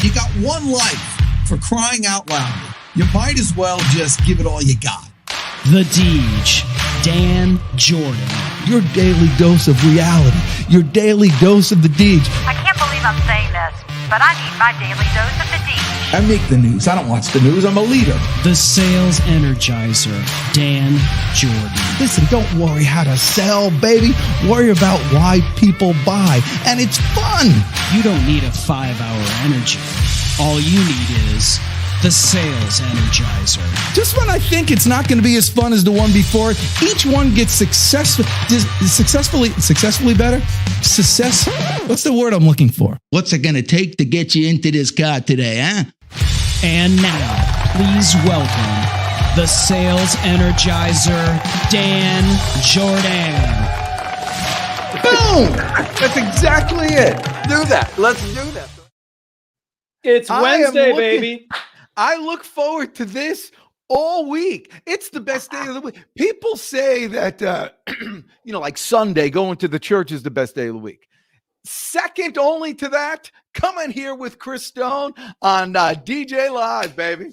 You got one life, for crying out loud. You might as well just give it all you got. The Deej, Dan Jourdan. Your daily dose of reality. Your daily dose of the Deej. I can't believe I'm saying this, but I need my daily dose of the Deej. I make the news. I don't watch the news. I'm a leader. The Sales Energizer, Dan Jourdan. Listen, don't worry how to sell, baby. Worry about why people buy. And it's fun. You don't need a 5-hour energy. All you need is the Sales Energizer. Just when I think it's not going to be as fun as the one before, each one gets successfully better. What's the word I'm looking for? What's it going to take to get you into this car today, huh? And now, please welcome the Sales Energizer, Dan Jourdan. Boom! That's exactly it. Do that. Let's do that. It's Wednesday, baby. I look forward to this all week. It's the best day of the week. People say that, like Sunday, going to the church is the best day of the week. Second only to that, coming here with Chris Stone on DJ Live, baby.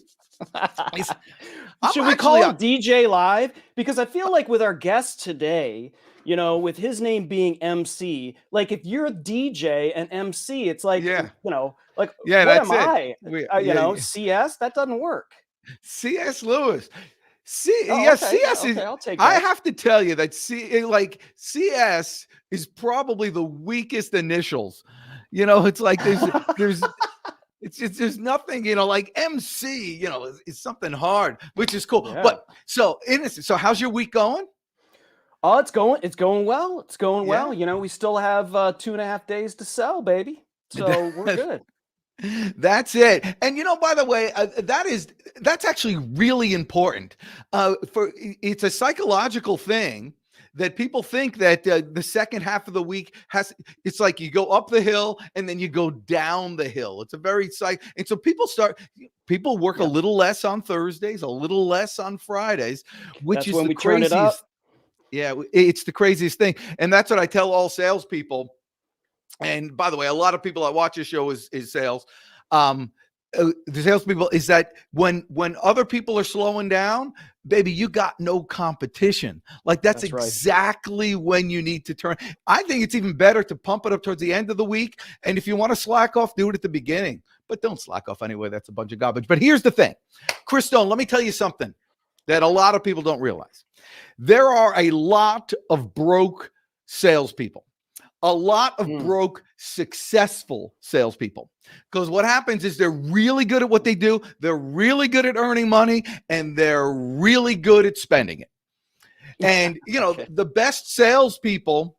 Should we call it DJ Live? Because I feel like with our guest today, with his name being MC, like if you're a DJ and MC, it's like, what am I? CS? That doesn't work. C.S. Lewis. Okay. CS is. I'll take I that. have to tell you that CS is probably the weakest initials. It's like there's there's nothing, like MC, is something hard, which is cool. Yeah. But so how's your week going? Oh, it's going well. It's going well. We still have 2.5 days to sell, baby. So we're good. That's it. And by the way, that's actually really important. It's a psychological thing that people think that the second half of the week it's like you go up the hill and then you go down the hill. It's a very and so people work a little less on Thursdays, a little less on Fridays, which That's is when the we turn it craziest. up. Yeah, it's the craziest thing. And that's what I tell all salespeople. And by the way, a lot of people that watch this show is sales. The salespeople is that when other people are slowing down, baby, you got no competition. Like that's exactly right. When you need to turn. I think it's even better to pump it up towards the end of the week. And if you want to slack off, do it at the beginning. But don't slack off anyway. That's a bunch of garbage. But here's the thing. Chris Stone, let me tell you something that a lot of people don't realize. There are a lot of broke salespeople. A lot of broke, successful salespeople. Because what happens is they're really good at what they do. They're really good at earning money, and they're really good at spending it. And, the best salespeople,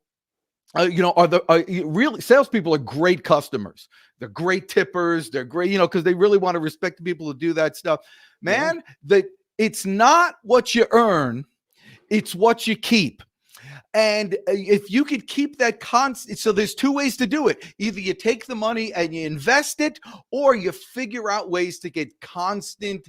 really salespeople are great customers. They're great tippers. They're great, because they really want to respect the people who do that stuff. Man, it's not what you earn. It's what you keep. And if you could keep that constant, so there's two ways to do it. Either you take the money and you invest it, or you figure out ways to get constant,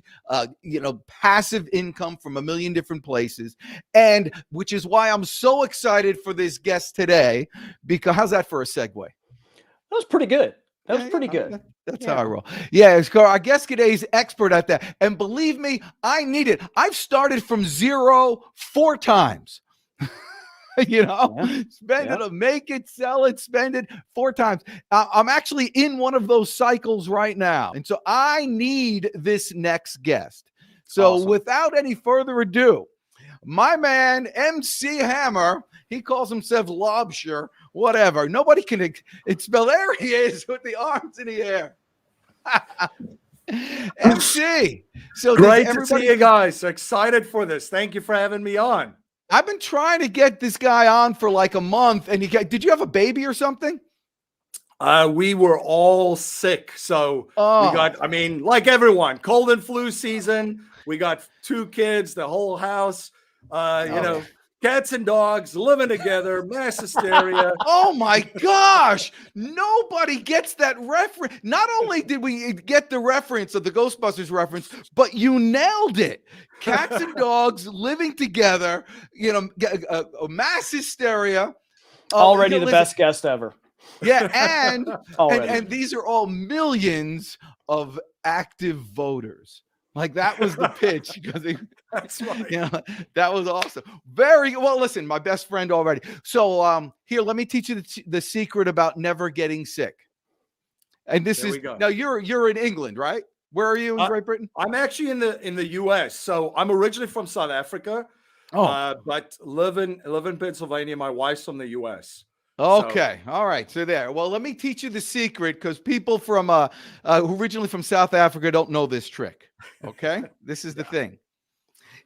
passive income from a million different places. And which is why I'm so excited for this guest today, because how's that for a segue? That was pretty good. That was pretty good. That's how I roll. Yeah, our guest today is expert at that. And believe me, I need it. I've started from zero 4 times. Spend it, make it, sell it, spend it 4 times. I'm actually in one of those cycles right now. And so I need this next guest. So without any further ado, my man, MC Hammer, he calls himself Laubscher, whatever. Nobody can spell. There he is with the arms in the air. MC. So great to see you guys. Excited for this. Thank you for having me on. I've been trying to get this guy on for like a month, and did you have a baby or something? We were all sick, so we got, like everyone, cold and flu season. We got 2 kids, the whole house, cats and dogs living together, mass hysteria. Oh my gosh. Nobody gets that reference. Not only did we get the reference of the Ghostbusters reference, but you nailed it. Cats and dogs living together, mass hysteria. Already the best guest ever. Yeah, and Already. these are all millions of active voters. Like that was the pitch because That's right. you know, that was awesome. Very well. Listen, my best friend already. So here, let me teach you the secret about never getting sick. And this There is we go. now you're in England, right? Where are you in Great Britain? I'm actually in the US. So I'm originally from South Africa, but live in Pennsylvania. My wife's from the US. Okay. All right. So there. Well, let me teach you the secret because people from originally from South Africa don't know this trick. Okay. This is the thing.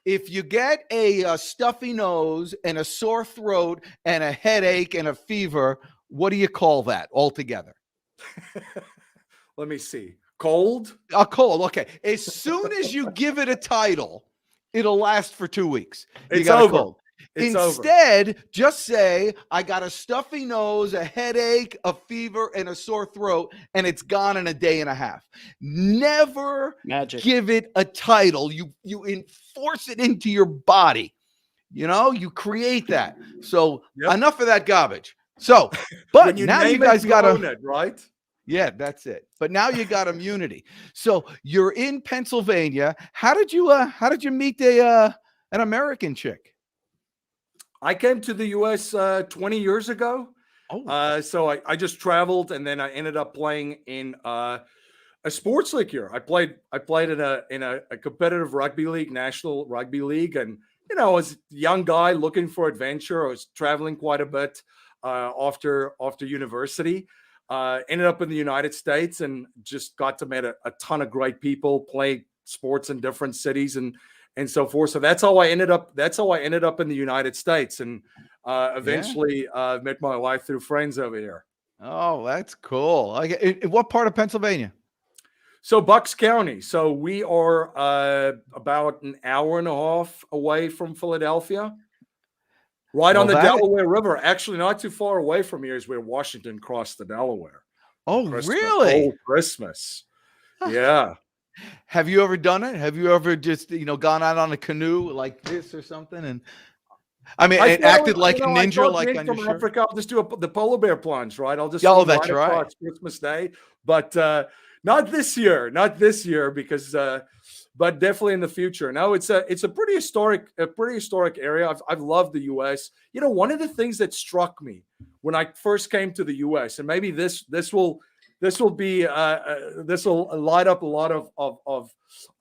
If you get a stuffy nose and a sore throat and a headache and a fever, what do you call that altogether? Let me see. Cold? A cold. Okay. As soon as you give it a title, it'll last for 2 weeks. It's over. A cold. It's Instead, over. just say, I got a stuffy nose, a headache, a fever, and a sore throat, and it's gone in a day and a half. Never give it a title. You enforce it into your body. You know, you create that. So enough of that garbage. So, but now you guys got to, right? Yeah, that's it. But now you got immunity. So you're in Pennsylvania. How did you meet an American chick? I came to the U.S. 20 years ago. So I just traveled, and then I ended up playing in a sports league here. I played in a competitive rugby league, national rugby league, and I was a young guy looking for adventure. I was traveling quite a bit after university. Ended up in the United States and just got to meet a ton of great people, play sports in different cities and so forth. So that's how I ended up in the United States, and eventually met my wife through friends over here. Oh, that's cool. In what part of Pennsylvania? So Bucks County. So we are about an hour and a half away from Philadelphia. Right on the Delaware River. Actually, not too far away from here is where Washington crossed the Delaware. Oh, really? Christmas. Yeah. Have you ever done it? Have you ever just, gone out on a canoe like this or something? And it acted like a ninja, like on your shirt? Africa, I'll just do the polar bear plunge, right? I'll just that's right. Christmas Day, but not this year. Not this year because, but definitely in the future. No, it's a pretty historic area. I've loved the U.S. One of the things that struck me when I first came to the U.S. and maybe this will light up a lot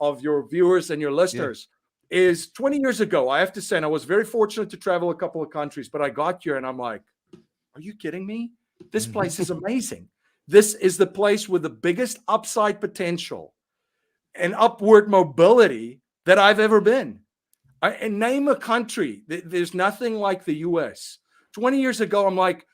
of your viewers and your listeners. Is 20 years ago, I have to say, and I was very fortunate to travel a couple of countries, but I got here and I'm like, are you kidding me? This place is amazing. This is the place with the biggest upside potential and upward mobility that I've ever been. And name a country. There's nothing like the US. 20 years ago, I'm like,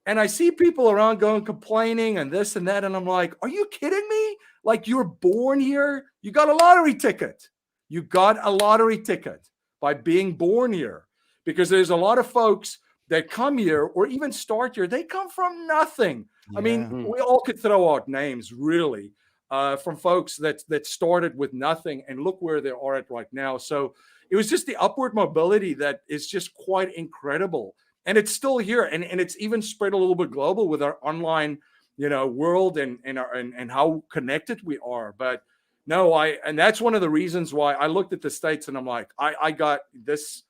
and I see people around going complaining and this and that. And I'm like, are you kidding me? Like, you're born here. You got a lottery ticket. You got a lottery ticket by being born here, because there's a lot of folks that come here or even start here. They come from nothing. Yeah. I mean, we all could throw out names really from folks that started with nothing and look where they are at right now. So it was just the upward mobility that is just quite incredible. And it's still here. And it's even spread a little bit global with our online, world and how connected we are. But no, and that's one of the reasons why I looked at the States and I'm like, I got this.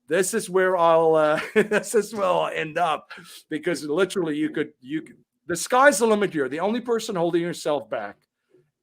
This is where I'll end up, because literally you could the sky's the limit here. The only person holding yourself back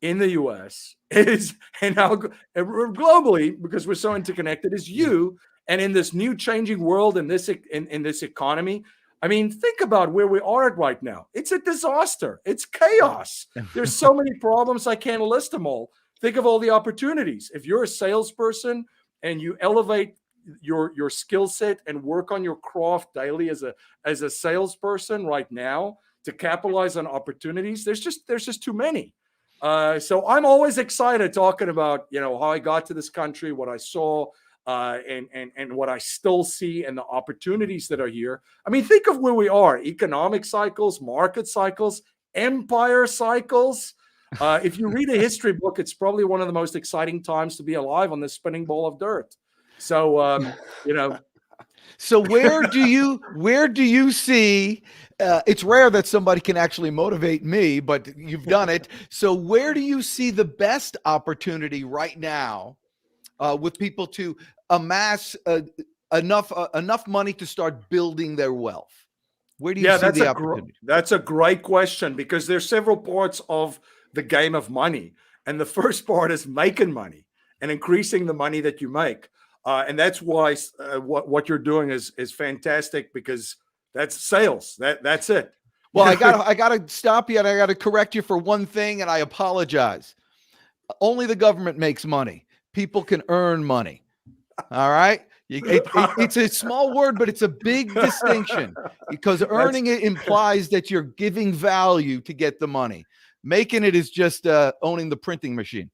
in the US is, and now globally, because we're so interconnected, is you. And in this new changing world, in this economy, I mean, think about where we are at right now. It's a disaster. It's chaos. There's so many problems. I can't list them all. Think of all the opportunities. If you're a salesperson and you elevate your skill set and work on your craft daily as a salesperson right now to capitalize on opportunities, there's just too many. So I'm always excited talking about, how I got to this country, what I saw, and what I still see, and the opportunities that are here. I mean, think of where we are: economic cycles, market cycles, empire cycles. If you read a history book, it's probably one of the most exciting times to be alive on this spinning ball of dirt. So, So where do you see? It's rare that somebody can actually motivate me, but you've done it. So where do you see the best opportunity right now with people to amass enough money to start building their wealth? Where do you see the opportunity? That's a great question, because there's several parts of the game of money. And the first part is making money and increasing the money that you make. And that's why what you're doing is fantastic, because that's sales. That's it. Well, I gotta stop you, and I gotta correct you for one thing, and I apologize. Only the government makes money. People can earn money. All right. It's a small word, but it's a big distinction, because earning it implies that you're giving value to get the money. Making it is just owning the printing machine.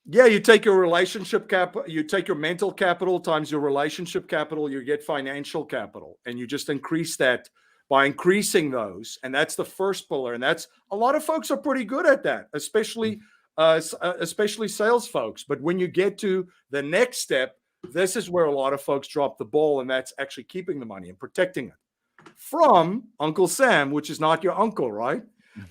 Yeah, you take your relationship capital, you take your mental capital times your relationship capital, you get financial capital, and you just increase that by increasing those. And that's the first pillar. And that's, a lot of folks are pretty good at that, especially sales folks. But when you get to the next step, this is where a lot of folks drop the ball, and that's actually keeping the money and protecting it from Uncle Sam, which is not your uncle, right?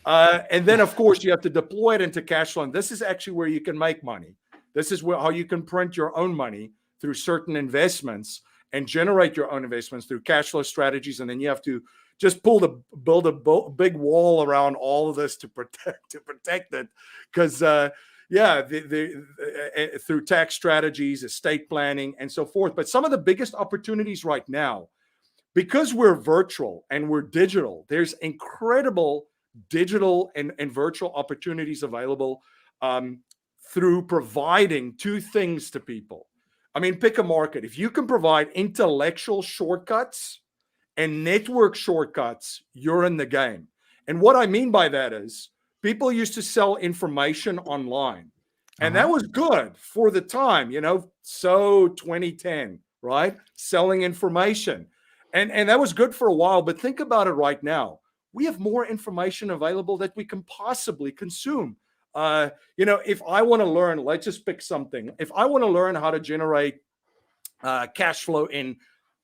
And then, of course, you have to deploy it into cash flow. And this is actually where you can make money. This is how you can print your own money through certain investments and generate your own investments through cash flow strategies. And then you have to just build a big wall around all of this to protect it, because through tax strategies, estate planning, and so forth. But some of the biggest opportunities right now, because we're virtual and we're digital, there's incredible digital and virtual opportunities available through providing two things to people. I mean, pick a market. If you can provide intellectual shortcuts and network shortcuts, you're in the game. And what I mean by that is, people used to sell information online, and that was good for the time, so 2010, right? Selling information. And that was good for a while, but think about it right now. We have more information available that we can possibly consume. If I want to learn, let's just pick something. If I want to learn how to generate cash flow in,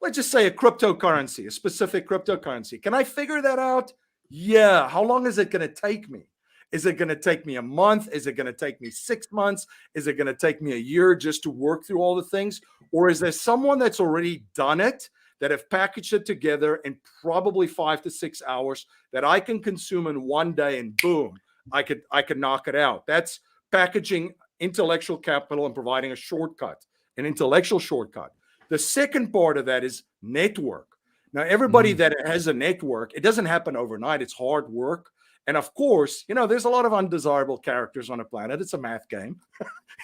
let's just say, a cryptocurrency, a specific cryptocurrency, can I figure that out? Yeah. How long is it going to take me? Is it going to take me a month? Is it going to take me 6 months? Is it going to take me a year just to work through all the things? Or is there someone that's already done it, that have packaged it together in probably 5 to 6 hours, that I can consume in one day, and boom, I could knock it out? That's packaging intellectual capital and providing a shortcut, an intellectual shortcut. The second part of that is network. Now, everybody that has a network, it doesn't happen overnight. It's hard work. And of course, there's a lot of undesirable characters on the planet. It's a math game.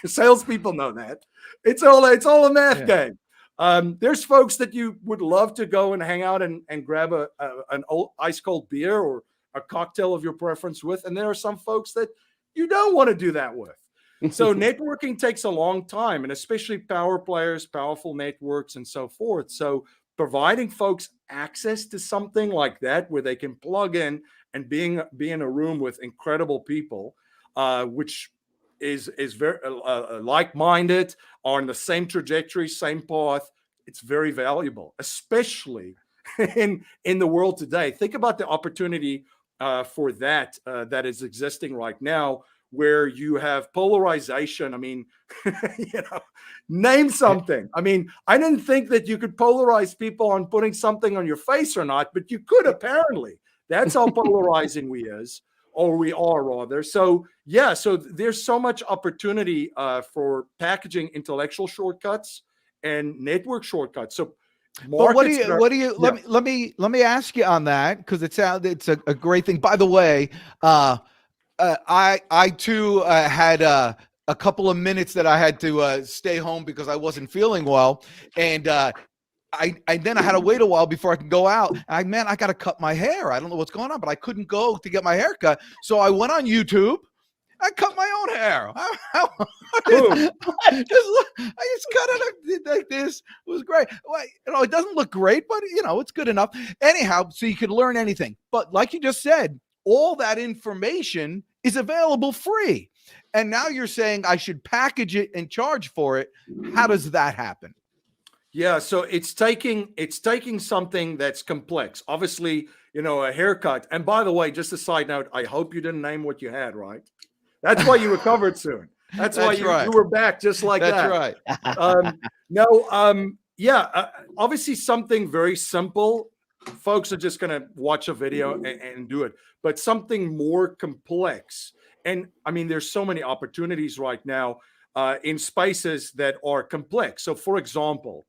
Salespeople know that. It's all a math game. There's folks that you would love to go and hang out and grab an old ice cold beer or a cocktail of your preference with. And there are some folks that you don't want to do that with. So networking takes a long time, and especially power players, powerful networks, and so forth. So providing folks access to something like that, where they can plug in and be in a room with incredible people, which is very like-minded, are on the same trajectory, same path. It's very valuable, especially in the world today. Think about the opportunity for that is existing right now, where you have polarization. I mean, name something. I mean, I didn't think that you could polarize people on putting something on your face or not, but you could, apparently. That's how polarizing we are rather. So there's so much opportunity for packaging intellectual shortcuts and network shortcuts. So let me ask you on that, because it's a great thing. By the way, I too had a couple of minutes that I had to stay home because I wasn't feeling well, and I then I had to wait a while before I could go out. I got to cut my hair. I don't know what's going on, but I couldn't go to get my hair cut. So I went on YouTube. I cut my own hair. I just cut it like this. It was great. Well, it doesn't look great, but it's good enough. Anyhow, so you could learn anything. But like you just said, all that information is available free. And now you're saying I should package it and charge for it. How does that happen? Yeah, so it's taking something that's complex. Obviously, a haircut. And by the way, just a side note, I hope you didn't name what you had, right? That's why you recovered soon. That's why you were back just like that. That's right. Obviously something very simple. Folks are just going to watch a video and do it, but something more complex. And I mean, there's so many opportunities right now in spaces that are complex. So for example,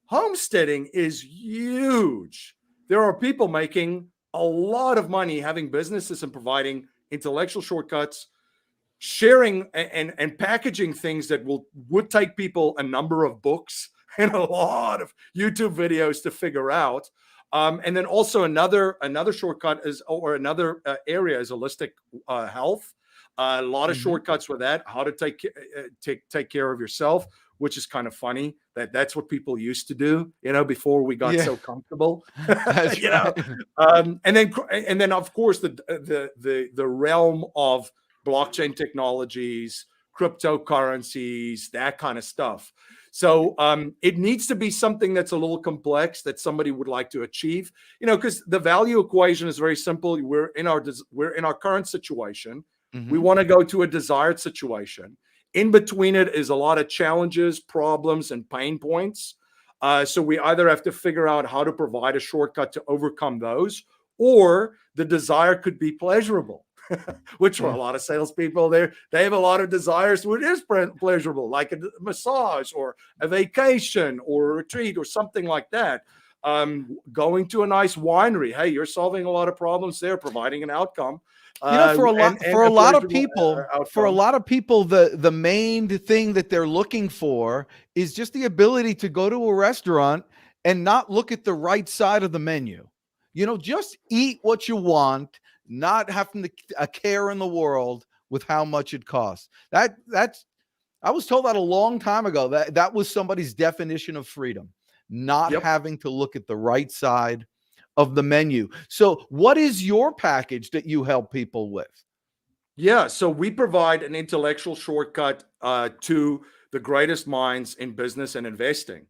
homesteading is huge. There are people making a lot of money having businesses and providing intellectual shortcuts, sharing and packaging things that would take people a number of books and a lot of YouTube videos to figure out. And then also another shortcut another area is holistic health. A lot of shortcuts with that, how to take care of yourself, which is kind of funny that's what people used to do, before we got so comfortable. And then of course the realm of blockchain technologies, cryptocurrencies, that kind of stuff. So it needs to be something that's a little complex that somebody would like to achieve, because the value equation is very simple. We're in our current situation. We want to go to a desired situation. In between it is a lot of challenges, problems, and pain points. So we either have to figure out how to provide a shortcut to overcome those, or the desire could be pleasurable. Which for a lot of salespeople, they have a lot of desires where it is pleasurable, like a massage or a vacation or a retreat or something like that. Going to a nice winery. Hey, you're solving a lot of problems there, providing an outcome. For a lot of people, the main thing that they're looking for is just the ability to go to a restaurant and not look at the right side of the menu. Just eat what you want, not having a care in the world with how much it costs. I was told that a long time ago, that was somebody's definition of freedom, not having to look at the right side of the menu. So what is your package that you help people with? Yeah, so we provide an intellectual shortcut to the greatest minds in business and investing.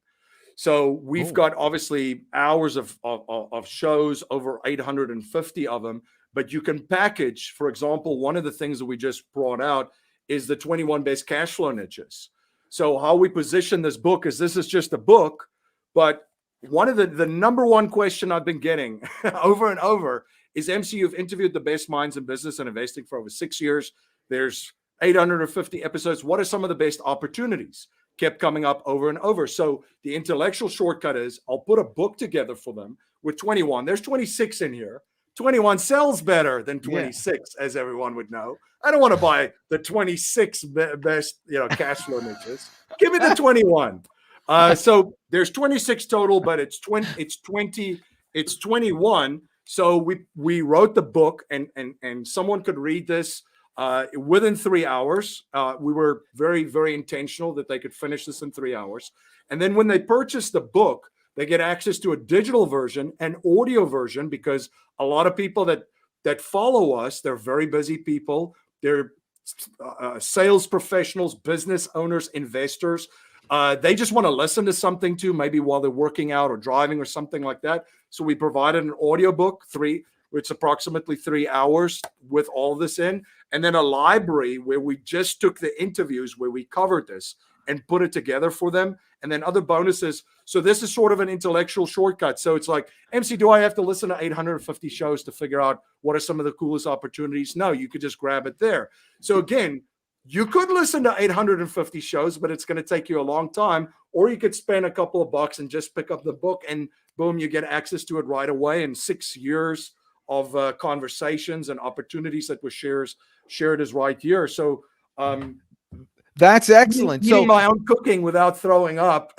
So we've got obviously hours of shows, over 850 of them, but you can package, for example, one of the things that we just brought out is the 21 best cash flow niches. So how we position this book is this is just a book, but one of the number one question I've been getting over and over is, MC, you've interviewed the best minds in business and investing for over 6 years. There's 850 episodes. What are some of the best opportunities? Kept coming up over and over. So the intellectual shortcut is I'll put a book together for them with 21. There's 26 in here. 21 sells better than 26, as everyone would know. I don't want to buy the 26 best, cash flow niches. Give me the 21. So there's 26 total, but it's 21. So we wrote the book, and someone could read this within 3 hours. We were very, very intentional that they could finish this in 3 hours. And then when they purchase the book, they get access to a digital version and audio version, because a lot of people that follow us, they're very busy people. They're sales professionals, business owners, investors. They just want to listen to something too, maybe while they're working out or driving or something like that. So we provided an audiobook, it's approximately 3 hours with all this in, and then a library where we just took the interviews where we covered this and put it together for them, and then other bonuses. So this is sort of an intellectual shortcut. So it's like, MC, do I have to listen to 850 shows to figure out what are some of the coolest opportunities? No, you could just grab it there. So again, you could listen to 850 shows, but it's going to take you a long time. Or you could spend a couple of bucks and just pick up the book, and boom, you get access to it right away. And 6 years of conversations and opportunities that were shared is right here. So that's excellent. Eating my own cooking without throwing up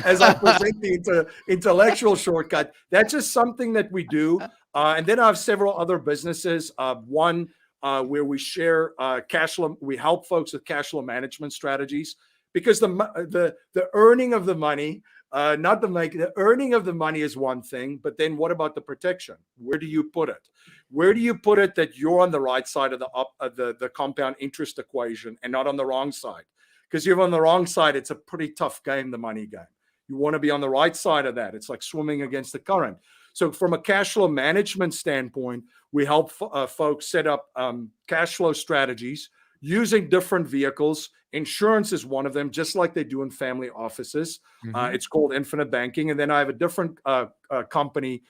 as I present the intellectual shortcut. That's just something that we do. And then I have several other businesses. One where we share cash flow. We help folks with cash flow management strategies, because the earning of the money, not the make, the earning of the money is one thing, but then what about the protection? Where do you put it? Where do you put it that you're on the right side of the compound interest equation and not on the wrong side? Because you're on the wrong side, it's a pretty tough game, the money game. You want to be on the right side of that. It's like swimming against the current. So from a cash flow management standpoint, we help folks set up cash flow strategies using different vehicles. Insurance is one of them, just like they do in family offices. It's called Infinite Banking. And then I have a different company,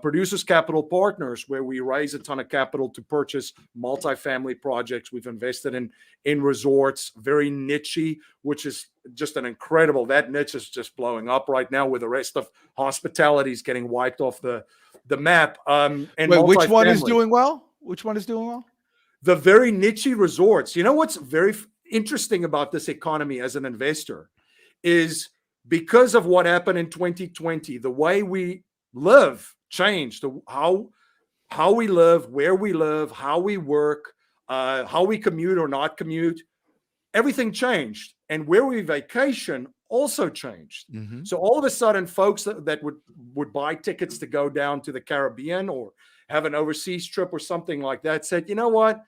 Producers Capital Partners, where we raise a ton of capital to purchase multifamily projects. We've invested in resorts, very niche-y, which is just an incredible, that niche is just blowing up right now, with the rest of hospitality is getting wiped off the map. And wait, which one is doing well? Which one is doing well? The very niche resorts. You know what's very interesting about this economy as an investor is because of what happened in 2020, the way we live changed. How we live, where we live, how we work, how we commute or not commute, everything changed. And where we vacation also changed. So all of a sudden, folks that would buy tickets to go down to the Caribbean or have an overseas trip or something like that said, you know what?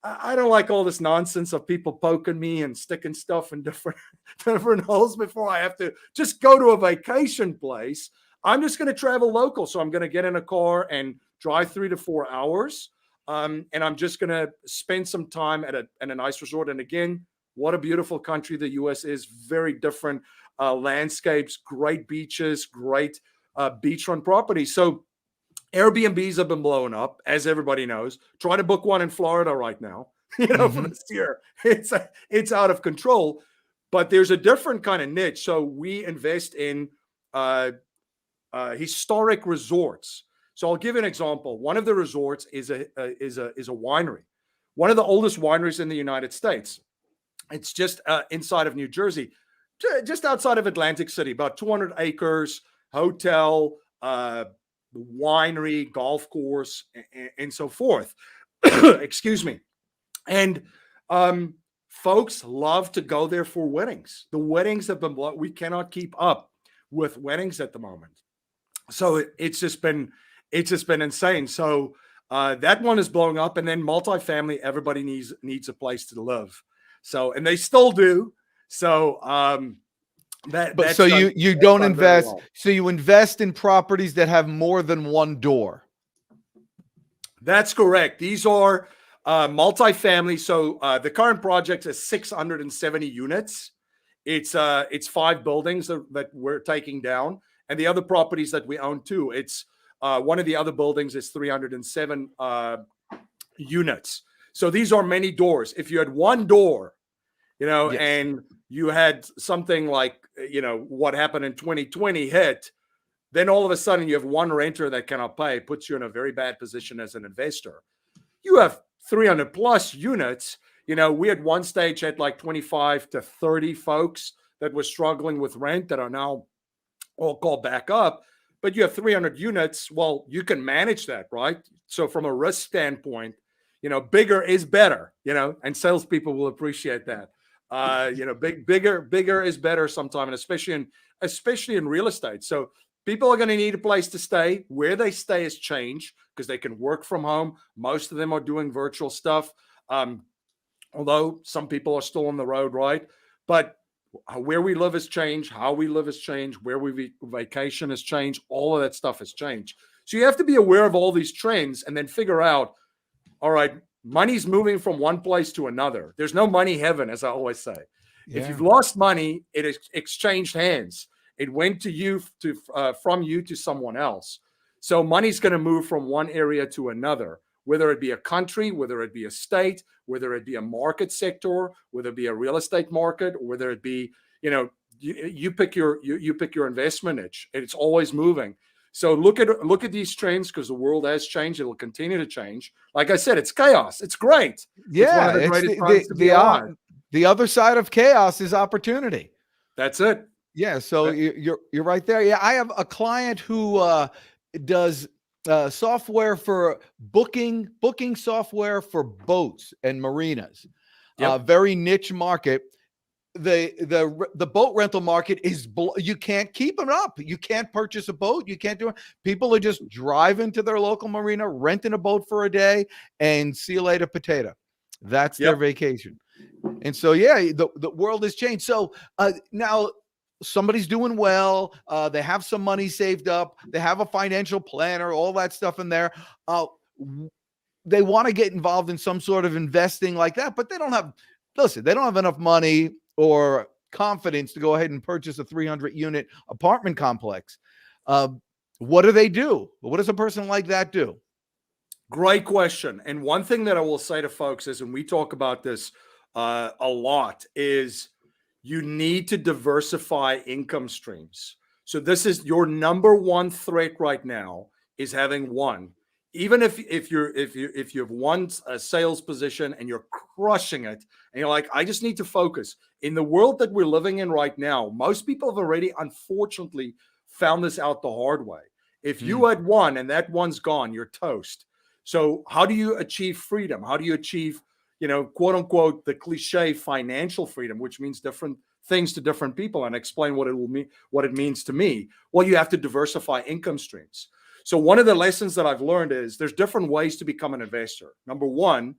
I don't like all this nonsense of people poking me and sticking stuff in different holes before I have to just go to a vacation place. I'm just going to travel local. So I'm going to get in a car and drive 3 to 4 hours. And I'm just going to spend some time at a nice resort. And again, what a beautiful country the U.S. is. Very different landscapes, great beaches, great beachfront properties. So Airbnbs have been blowing up, as everybody knows. Try to book one in Florida right now, for this year. It's out of control. But there's a different kind of niche. So we invest in historic resorts. So I'll give you an example. One of the resorts is a winery, one of the oldest wineries in the United States. It's just inside of New Jersey, just outside of Atlantic City, about 200 acres, hotel, winery, golf course, and so forth. Excuse me. And folks love to go there for weddings. The weddings have been we cannot keep up with weddings at the moment. So it's just been insane. So that one is blowing up, and then multifamily, everybody needs a place to live. So, and they still do. So so you don't invest. Well. So you invest in properties that have more than one door. That's correct. These are multifamily. So the current project is 670 units. It's 5 buildings that we're taking down, and the other properties that we own too. It's one of the other buildings is 307 units. So these are many doors. If you had one door, yes, and you had something like, what happened in 2020 hit, then all of a sudden you have one renter that cannot pay, puts you in a very bad position as an investor. You have 300 plus units. We at one stage had like 25 to 30 folks that were struggling with rent that are now all called back up. But you have 300 units. Well, you can manage that, right? So from a risk standpoint, bigger is better, and salespeople will appreciate that. Bigger is better sometimes, and especially in real estate. So people are going to need a place to stay. Where they stay has changed because they can work from home. Most of them are doing virtual stuff. Although some people are still on the road, right? But where we live has changed. How we live has changed. Where we vacation has changed. All of that stuff has changed. So you have to be aware of all these trends and then figure out, all right, money's moving from one place to another. There's no money heaven, as I always say. Yeah. If you've lost money, it is exchanged hands. It went to you from you to someone else. So money's going to move from one area to another, whether it be a country, whether it be a state, whether it be a market sector, whether it be a real estate market, or whether it be, you pick your investment niche. It's always moving. So look at these trends because the world has changed. It will continue to change. Like I said, it's chaos. It's great. Yeah, the other side of chaos is opportunity. That's it. Yeah. So you're right there. Yeah, I have a client who does software for booking software for boats and marinas. Very niche market. The boat rental market is you can't keep them up. You can't purchase a boat. You can't do it. People are just driving to their local marina, renting a boat for a day, and see you later, potato. That's their vacation. And so, the world has changed. So now somebody's doing well, they have some money saved up, they have a financial planner, all that stuff in there. They want to get involved in some sort of investing like that, but they don't have enough money or confidence to go ahead and purchase a 300-unit apartment complex. What do they do? What does a person like that do? Great question. And one thing that I will say to folks is, and we talk about this a lot, is you need to diversify income streams. So this is your number one threat right now, is having one. Even if you have one sales position and you're crushing it, and you're like, I just need to focus. In the world that we're living in right now, most people have already, unfortunately, found this out the hard way. If you had one and that one's gone, you're toast. So how do you achieve freedom? How do you achieve, quote unquote, the cliche financial freedom, which means different things to different people, and explain what it means to me? Well, you have to diversify income streams. So one of the lessons that I've learned is there's different ways to become an investor. Number one,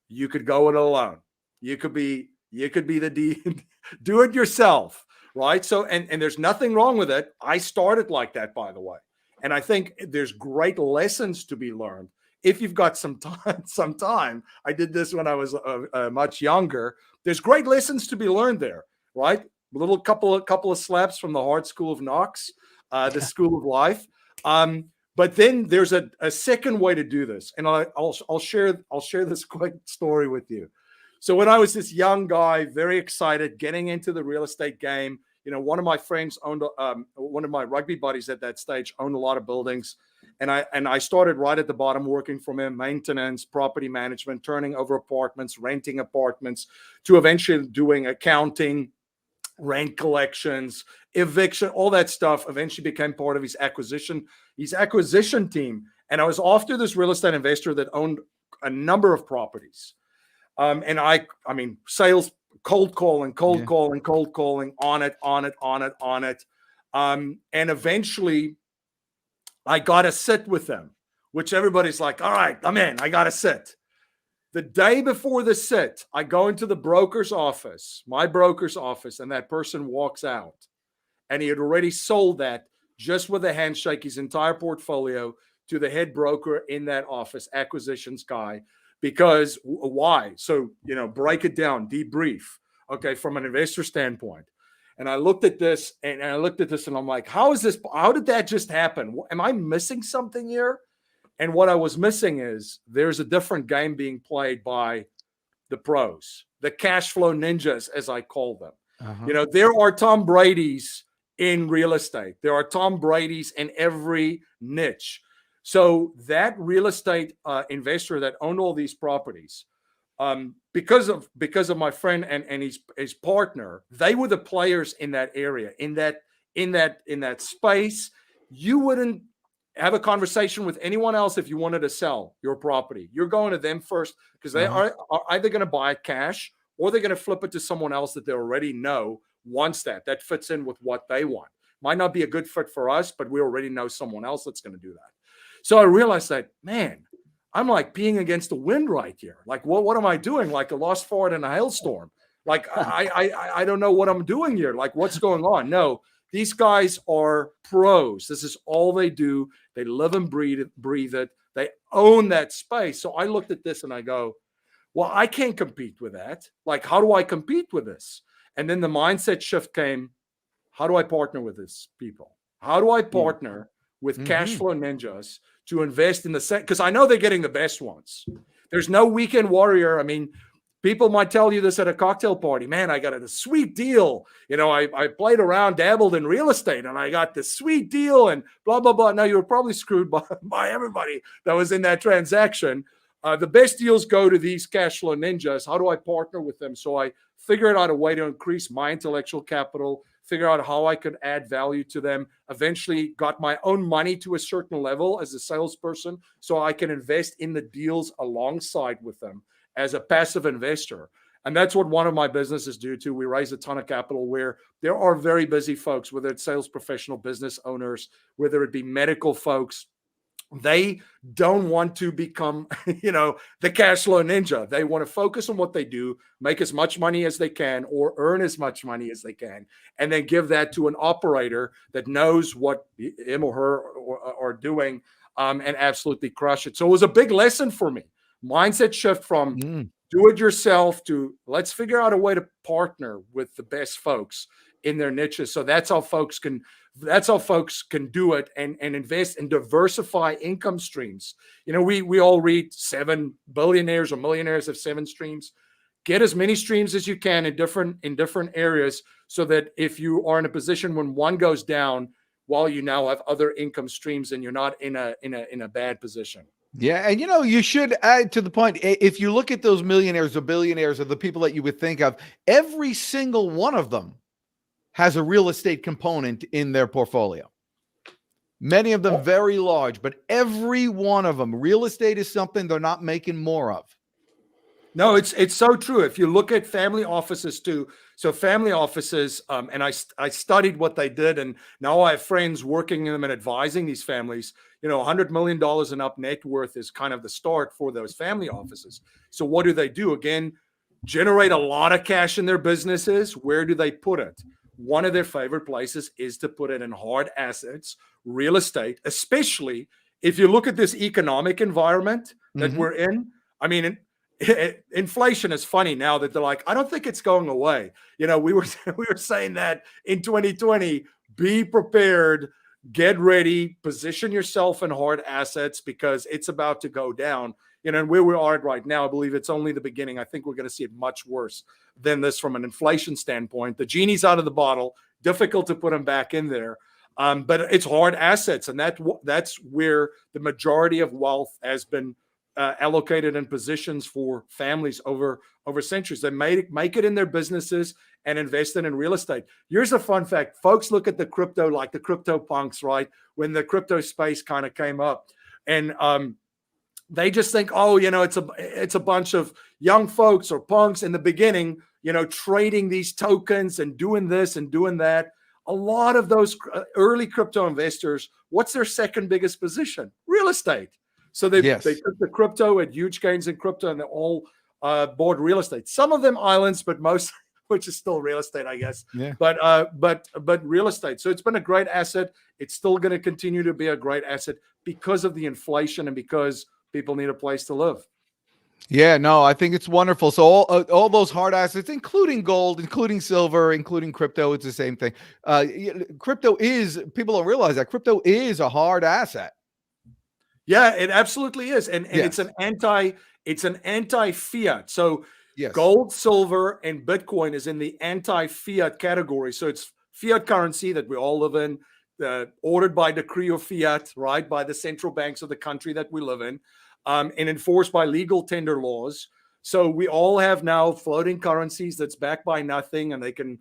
you could go it alone. You could be the do it yourself, right? So, and there's nothing wrong with it. I started like that, by the way. And I think there's great lessons to be learned if you've got some time. I did this when I was much younger. There's great lessons to be learned there, right? A little couple of slaps from the hard school of knocks, the school of life. But then there's a second way to do this, and I'll share this quick story with you. So when I was this young guy, very excited, getting into the real estate game, one of my friends owned, one of my rugby buddies at that stage owned a lot of buildings. And I started right at the bottom, working from him, maintenance, property management, turning over apartments, renting apartments, to eventually doing accounting, rent collections, eviction, all that stuff. Eventually became part of his acquisition team. And I was after this real estate investor that owned a number of properties. And I mean, sales, cold calling, on it. And eventually I got to sit with them, which everybody's like, all right, I'm in, I got to sit. The day before the sit, I go into the broker's office, my broker's office, and that person walks out. And he had already sold that just with a handshake, his entire portfolio, to the head broker in that office, acquisitions guy. Because why? So, break it down, debrief. Okay, from an investor standpoint. And I looked at this and I'm like, how did that just happen? Am I missing something here? And what I was missing is there's a different game being played by the pros, the cash flow ninjas, as I call them. Uh-huh. There are Tom Brady's in real estate. There are Tom Brady's in every niche. So that real estate investor that owned all these properties, because of my friend and his partner, they were the players in that area, in that space. You wouldn't have a conversation with anyone else if you wanted to sell your property. You're going to them first, because they are either going to buy it cash or they're going to flip it to someone else that they already know wants that fits in with what they want. Might not be a good fit for us, but we already know someone else that's going to do that. So I realized that, man, I'm like peeing against the wind right here. Like, what am I doing? Like a lost fart in a hailstorm. Like, I don't know what I'm doing here. Like, what's going on? No, these guys are pros. This is all they do. They live and breathe it. They own that space. So I looked at this and I go, well, I can't compete with that. Like, how do I compete with this? And then the mindset shift came, how do I partner with these people? How do I partner with cash flow ninjas to invest in the same? Because I know they're getting the best ones. There's no weekend warrior. I mean, people might tell you this at a cocktail party. Man, I got a sweet deal. I played around, dabbled in real estate, and I got this sweet deal and blah, blah, blah. Now, you were probably screwed by everybody that was in that transaction. The best deals go to these cash flow ninjas. How do I partner with them? So I figured out a way to increase my intellectual capital, figure out how I could add value to them, eventually got my own money to a certain level as a salesperson so I can invest in the deals alongside with them as a passive investor. And that's what one of my businesses do too. We raise a ton of capital where there are very busy folks, whether it's sales professional, business owners, whether it be medical folks, They don't want to become, the cash flow ninja. They want to focus on what they do, make as much money as they can, or earn as much money as they can, and then give that to an operator that knows what him or her are doing, and absolutely crush it. So it was a big lesson for me. Mindset shift from do it yourself to let's figure out a way to partner with the best folks in their niches. So that's how folks can do it and invest and diversify income streams. We all read 7 billionaires or millionaires have 7 streams. Get as many streams as you can in different areas, so that if you are in a position when one goes down, while you now have other income streams, and you're not in a bad position. Yeah, and you should add to the point, if you look at those millionaires or billionaires or the people that you would think of, every single one of them has a real estate component in their portfolio. Many of them very large, but every one of them, real estate is something they're not making more of. No, it's so true. If you look at family offices too, so family offices, and I studied what they did, and now I have friends working in them and advising these families. $100 million and up net worth is kind of the start for those family offices. So what do they do? Again, generate a lot of cash in their businesses. Where do they put it? One of their favorite places is to put it in hard assets, real estate, especially if you look at this economic environment that we're in. I mean, inflation is funny now that they're like, I don't think it's going away. We were saying that in 2020, be prepared, get ready, position yourself in hard assets because it's about to go down. And where we are right now, I believe it's only the beginning. I think we're going to see it much worse than this from an inflation standpoint. The genie's out of the bottle, difficult to put them back in there. But it's hard assets, and that's where the majority of wealth has been allocated in positions for families over centuries. They make it in their businesses and invest in real estate. Here's a fun fact. Folks look at the crypto, like the crypto punks, right? When the crypto space kind of came up, and they just think, it's a bunch of young folks or punks in the beginning, trading these tokens and doing this and doing that. A lot of those early crypto investors, what's their second biggest position? Real estate. So they took the crypto at huge gains in crypto, and they all bought real estate. Some of them islands, but most, which is still real estate, I guess. Yeah. But real estate. So it's been a great asset. It's still going to continue to be a great asset because of the inflation and because people need a place to live. Yeah, no, I think it's wonderful. So all those hard assets, including gold, including silver, including crypto, it's the same thing. Crypto people don't realize that crypto is a hard asset. Yeah, it absolutely is. And it's an anti-fiat. So gold, silver, and Bitcoin is in the anti-fiat category. So it's fiat currency that we all live in, ordered by decree or fiat, right, by the central banks of the country that we live in, and enforced by legal tender laws. So we all have now floating currencies that's backed by nothing, and they can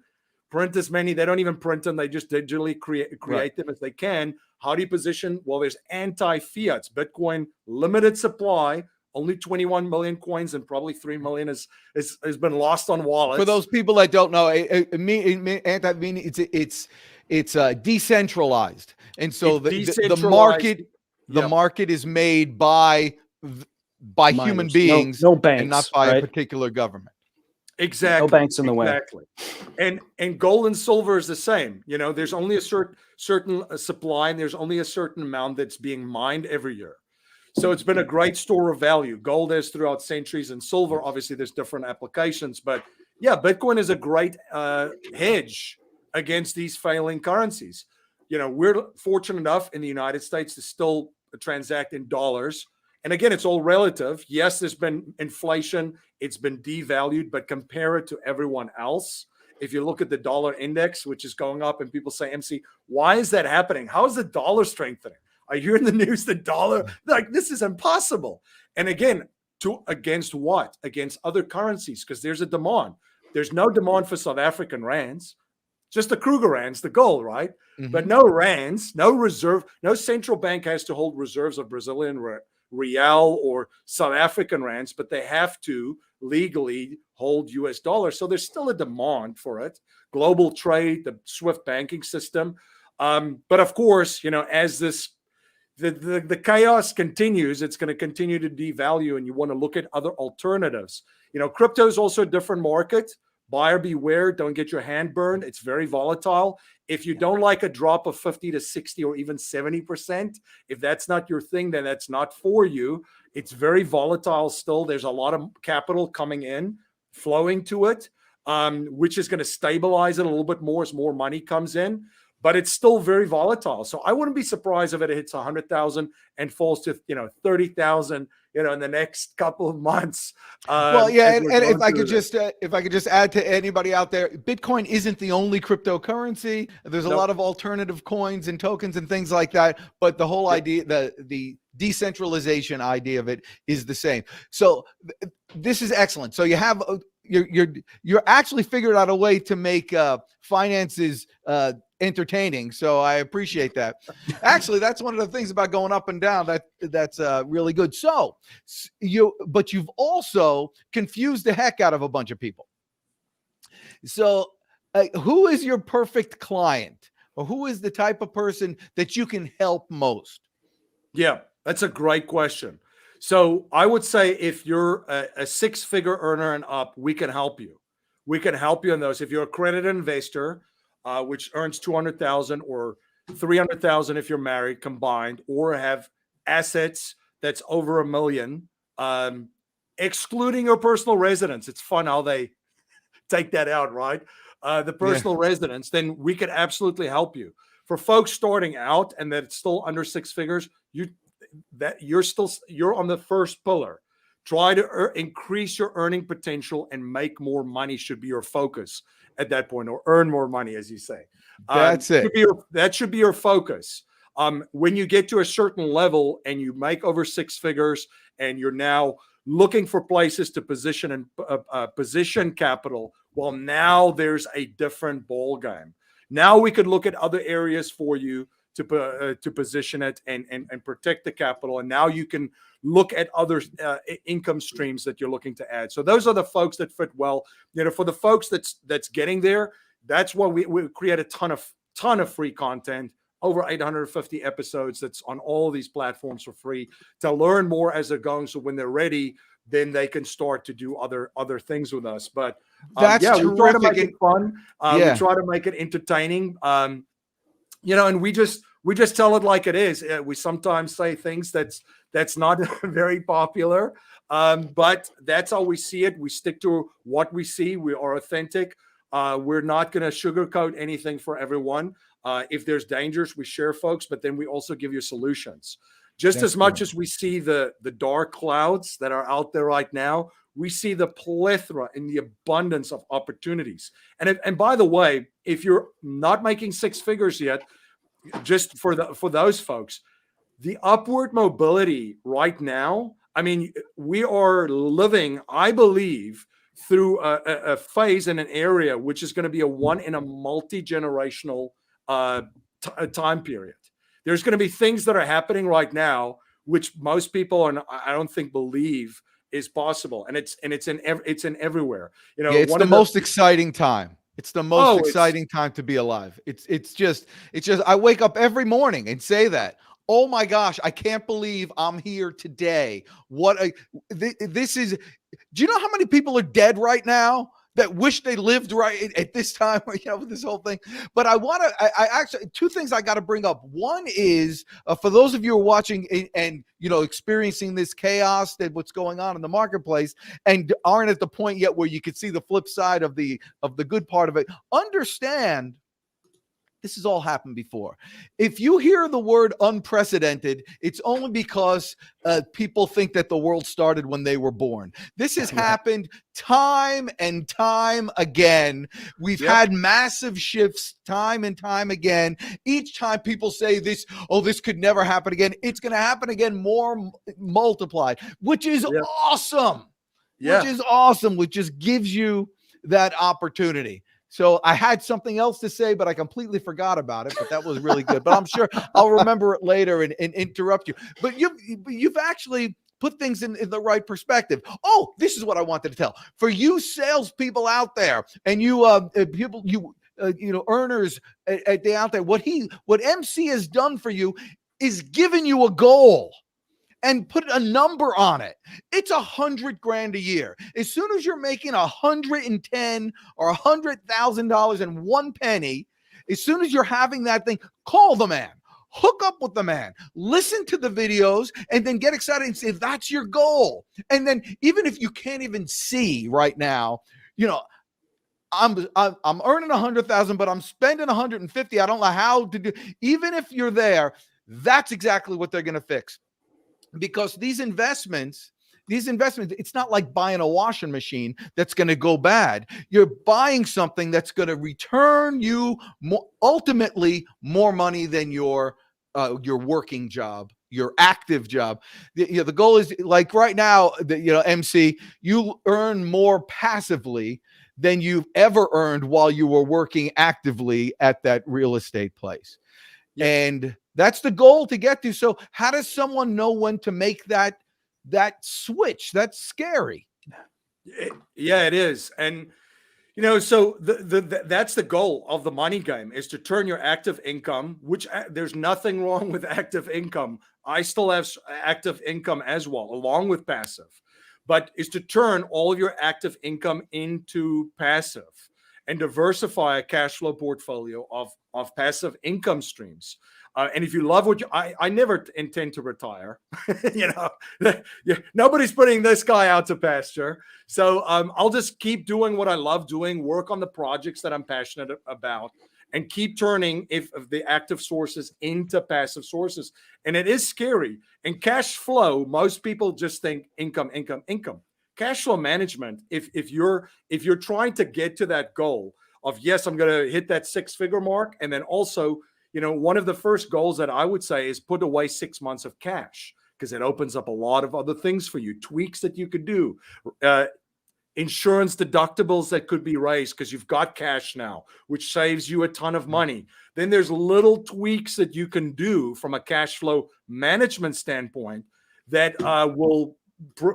print as many. They don't even print them. They just digitally create them as they can. How do you position? Well, there's anti-fiats. Bitcoin, limited supply, only 21 million coins, and probably 3 million has been lost on wallets. For those people that don't know, it's decentralized, and so the market is made by human beings, no banks, and not by a particular government. Exactly. No banks in the way. Exactly. And gold and silver is the same. There's only a certain supply, and there's only a certain amount that's being mined every year. So it's been a great store of value. Gold has throughout centuries, and silver, obviously, there's different applications. But yeah, Bitcoin is a great hedge against these failing currencies. We're fortunate enough in the United States to still transact in dollars. And again, it's all relative. Yes, there's been inflation. It's been devalued, but compare it to everyone else. If you look at the dollar index, which is going up, and people say, MC, why is that happening? How is the dollar strengthening? I hear in the news the dollar, like, this is impossible. And again, against what? Against other currencies, because there's a demand. There's no demand for South African rands, just the Kruger rands, the gold, right? Mm-hmm. But no rands, no reserve, no central bank has to hold reserves of Brazilian real or South African rands, but they have to legally hold US dollars. So there's still a demand for it. Global trade, the SWIFT banking system. But of course, as this the chaos continues. It's going to continue to devalue, and you want to look at other alternatives. Crypto is also a different market. Buyer beware. Don't get your hand burned. It's very volatile. If you don't like a drop of 50 to 60 or even 70%, if that's not your thing, then that's not for you. It's very volatile still. There's a lot of capital coming in, flowing to it, which is going to stabilize it a little bit more as more money comes in. But it's still very volatile. So I wouldn't be surprised if it hits 100,000 and falls to 30,000 in the next couple of months. And if I could just add to anybody out there, Bitcoin isn't the only cryptocurrency. There's a lot of alternative coins and tokens and things like that. But the whole idea, the decentralization idea of it is the same. So this is excellent. So you have you're actually figured out a way to make finances entertaining. So I appreciate that. Actually, that's one of the things about going up and down that's really good. So you've also confused the heck out of a bunch of people. So who is your perfect client, or who is the type of person that you can help most? Yeah, that's a great question. So I would say if you're a six-figure earner and up, we can help you. We can help you in those. If you're a accredited investor, which earns 200,000 or 300,000 if you're married combined, or have assets that's over $1 million, excluding your personal residence. It's fun how they take that out, right? The personal residence, then we could absolutely help you. For folks starting out and that's still under six figures, you're on the first pillar. Try to increase your earning potential and make more money should be your focus at that point, or earn more money, as you say. That's it. That should be your focus. When you get to a certain level and you make over six figures and you're now looking for places to position and position capital, well, now there's a different ball game. Now we could look at other areas for you to position it and protect the capital. And now you can look at other income streams that you're looking to add. So those are the folks that fit well. For the folks that's getting there, that's why we create a ton of free content, over 850 episodes that's on all of these platforms for free to learn more as they're going. So when they're ready, then they can start to do other things with us. But we try to make it fun. We try to make it entertaining. And we just tell it like it is. We sometimes say things that's not very popular, but that's how we see it. We stick to what we see. We are authentic. We're not going to sugarcoat anything for everyone. If there's dangers, we share, folks, but then we also give you solutions. Just as much as we see the dark clouds that are out there right now, we see the plethora and the abundance of opportunities. And by the way, if you're not making six figures yet, just for those folks, the upward mobility right now, I mean, we are living, I believe, through a phase in an area which is going to be a one in a multi-generational time period. There's going to be things that are happening right now which most people I don't think believe is possible, and it's in everywhere. It's the most exciting time. It's the most exciting time to be alive. It's just I wake up every morning and say that, oh my gosh, I can't believe I'm here today. This is, do you know how many people are dead right now that wish they lived right at this time, with this whole thing? But I actually, two things I got to bring up. One is, for those of you who are watching and experiencing this chaos, that what's going on in the marketplace, and aren't at the point yet where you can see the flip side of the good part of it, understand this has all happened before. If you hear the word unprecedented, it's only because people think that the world started when they were born. This has happened time and time again. We've had massive shifts time and time again. Each time people say this could never happen again. It's going to happen again, more multiplied, which is awesome. Which is awesome, which just gives you that opportunity. So I had something else to say, but I completely forgot about it. But that was really good. But I'm sure I'll remember it later and interrupt you. But you've actually put things in the right perspective. Oh, this is what I wanted to tell. For you salespeople out there, and you earners out there, what MC has done for you is giving you a goal and put a number on it. It's $100,000 a year. As soon as you're making $110 or $100,000 and one penny, as soon as you're having that thing, call the man, hook up with the man, listen to the videos, and then get excited and say, that's your goal. And then even if you can't even see right now, I'm earning 100,000, but I'm spending 150. I don't know how to do. Even if you're there, that's exactly what they're going to fix. Because these investments, it's not like buying a washing machine that's going to go bad. You're buying something that's going to return you ultimately more money than your working job, your active job. The goal is, like right now, MC, you earn more passively than you've ever earned while you were working actively at that real estate place. Yeah. And that's the goal to get to. So how does someone know when to make that switch? That's scary. Yeah, it is. And, so that's the goal of the money game, is to turn your active income, which there's nothing wrong with active income. I still have active income as well, along with passive, but is to turn all of your active income into passive and diversify a cash flow portfolio of passive income streams. And if you love what I never intend to retire, nobody's putting this guy out to pasture. So I'll just keep doing what I love doing, work on the projects that I'm passionate about, and keep turning if the active sources into passive sources. And it is scary. And cash flow, most people just think income. Cash flow management, if you're trying to get to that goal of, yes, I'm going to hit that 6-figure mark, and then also, one of the first goals that I would say is put away 6 months of cash, because it opens up a lot of other things for you, tweaks that you could do, insurance deductibles that could be raised because you've got cash now, which saves you a ton of money. Then there's little tweaks that you can do from a cash flow management standpoint that will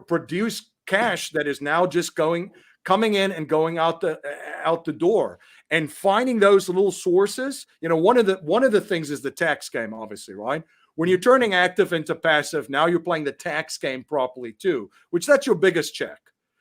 produce cash that is now just coming in and going out the door. And finding those little sources, one of the things is the tax game, obviously, right? When you're turning active into passive, now you're playing the tax game properly too, which that's your biggest check.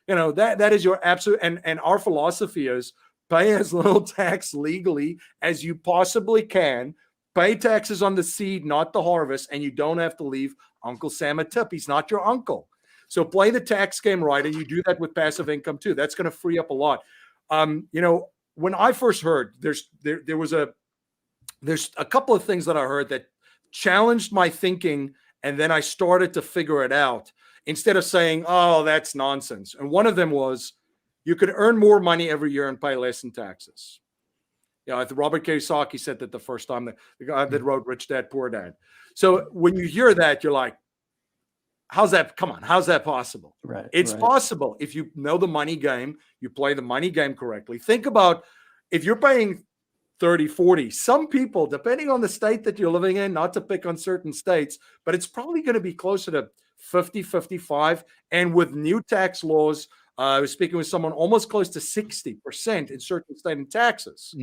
That is your absolute, and our philosophy is pay as little tax legally as you possibly can. Pay taxes on the seed, not the harvest, and you don't have to leave Uncle Sam a tip. He's not your uncle. So play the tax game right, and you do that with passive income too. That's going to free up a lot. When I first heard, there's a couple of things that I heard that challenged my thinking, and then I started to figure it out instead of saying, "Oh, that's nonsense." And one of them was, you could earn more money every year and pay less in taxes. Robert Kiyosaki said that the first time, the guy that wrote Rich Dad Poor Dad. So when you hear that, you're like, how's that? Come on. How's that possible? Right. It's possible if you know the money game, you play the money game correctly. Think about if you're paying 30, 40, some people, depending on the state that you're living in, not to pick on certain states, but it's probably going to be closer to 50, 55. And with new tax laws, I was speaking with someone almost close to 60% in certain state in taxes,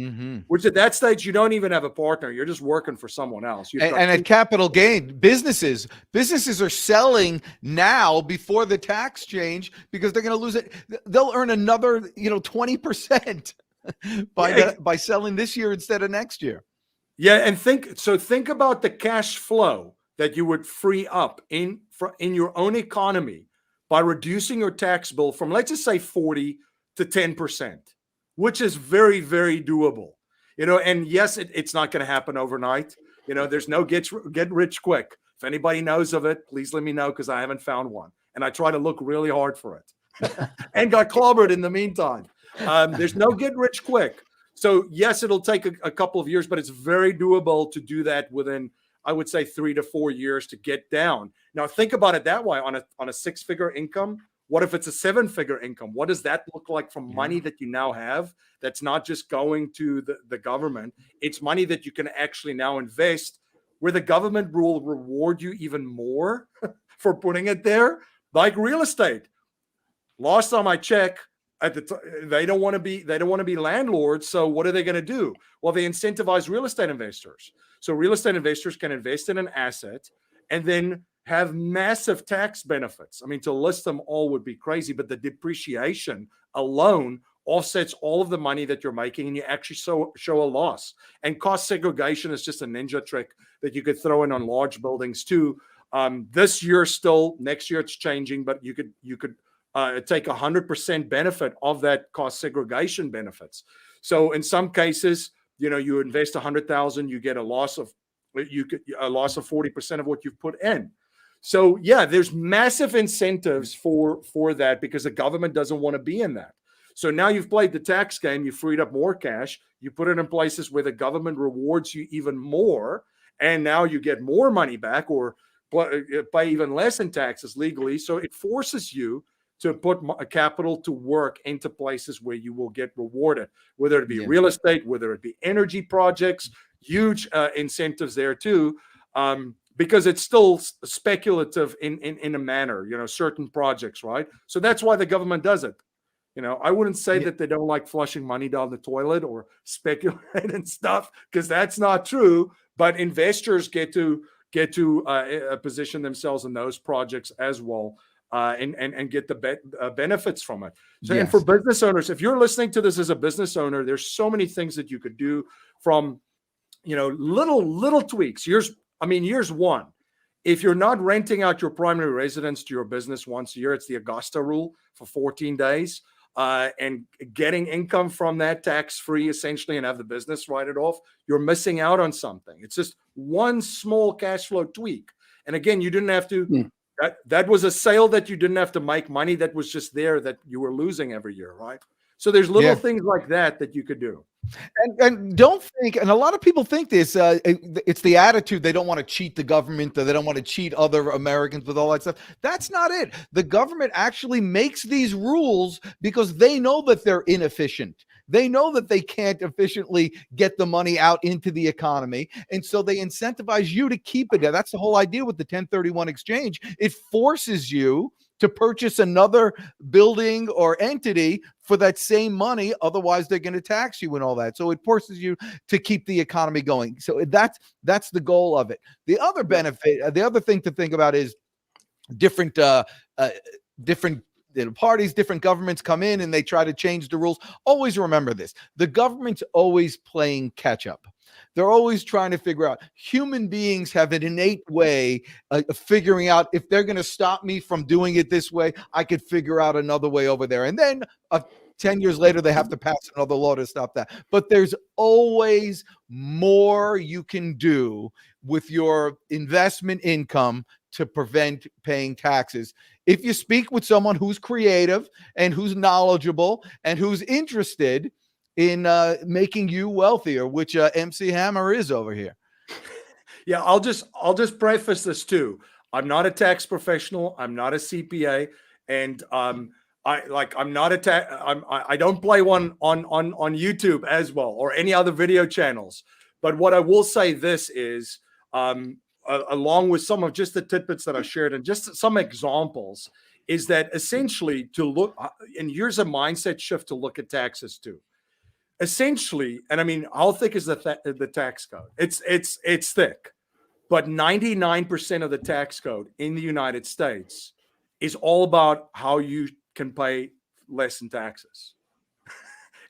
which at that stage, you don't even have a partner. You're just working for someone else. And at capital gain, businesses are selling now before the tax change because they're going to lose it. They'll earn another, 20% by selling this year instead of next year. Yeah. And think about the cash flow that you would free up in your own economy by reducing your tax bill from, let's just say, 40 to 10%, which is very, very doable. And yes, it's not going to happen overnight. There's no get rich quick. If anybody knows of it, please let me know, because I haven't found one. And I try to look really hard for it and got clobbered in the meantime. There's no get rich quick. So yes, it'll take a couple of years, but it's very doable to do that within, I would say, 3 to 4 years to get down. Now, think about it that way. On a 6-figure income, what if it's a 7-figure income? What does that look like from money that you now have that's not just going to the government? It's money that you can actually now invest, where the government will reward you even more for putting it there, like real estate. Last time I checked, they don't want to be landlords. So what are they going to do? Well, they incentivize real estate investors. So real estate investors can invest in an asset and then have massive tax benefits. I mean, to list them all would be crazy, but the depreciation alone offsets all of the money that you're making, and you actually show a loss. And cost segregation is just a ninja trick that you could throw in on large buildings too. This year still, next year it's changing, but you could take 100% benefit of that cost segregation benefits. So in some cases, you invest 100,000, you get a loss of 40% of what you've put in. So yeah, there's massive incentives for that because the government doesn't want to be in that. So now you've played the tax game, you freed up more cash, you put it in places where the government rewards you even more, and now you get more money back or pay even less in taxes legally. So it forces you to put capital to work into places where you will get rewarded, whether it be real estate, whether it be energy projects, huge incentives there too. Because it's still speculative in a manner, certain projects, right? So that's why the government does it. I wouldn't say that they don't like flushing money down the toilet or speculate and stuff, because that's not true. But investors get to position themselves in those projects as well, and get the benefits from it. So, and for business owners, if you're listening to this as a business owner, there's so many things that you could do from, little tweaks. Here's one. If you're not renting out your primary residence to your business once a year, it's the Augusta rule for 14 days, and getting income from that tax-free essentially and have the business write it off, you're missing out on something. It's just one small cash flow tweak. And again, you didn't have to, that was a sale that you didn't have to make money. That was just there that you were losing every year, right? So there's little things like that you could do. And don't think, and a lot of people think this, it's the attitude they don't want to cheat the government, or they don't want to cheat other Americans with all that stuff. That's not it. The government actually makes these rules because they know that they're inefficient. They know that they can't efficiently get the money out into the economy. And so they incentivize you to keep it there. That's the whole idea with the 1031 exchange. It forces you to purchase another building or entity for that same money. Otherwise, they're going to tax you and all that. So it forces you to keep the economy going. So that's the goal of it. The other benefit, the other thing to think about is different parties, different governments come in and they try to change the rules. Always remember this. The government's always playing catch up. They're always trying to figure out. Human beings have an innate way of figuring out, if they're going to stop me from doing it this way, I could figure out another way over there. And then 10 years later, they have to pass another law to stop that. But there's always more you can do with your investment income to prevent paying taxes. If you speak with someone who's creative and who's knowledgeable and who's interested in making you wealthier, which MC Hammer is over here. Yeah, I'll just preface this too. I'm not a tax professional. I'm not a CPA, and I don't play one on YouTube as well or any other video channels. But what I will say this is, along with some of just the tidbits that I shared and just some examples, is that essentially to look, and here's a mindset shift to look at taxes too. Essentially, and I mean, how thick is the tax code? It's thick, but 99% of the tax code in the United States is all about how you can pay less in taxes.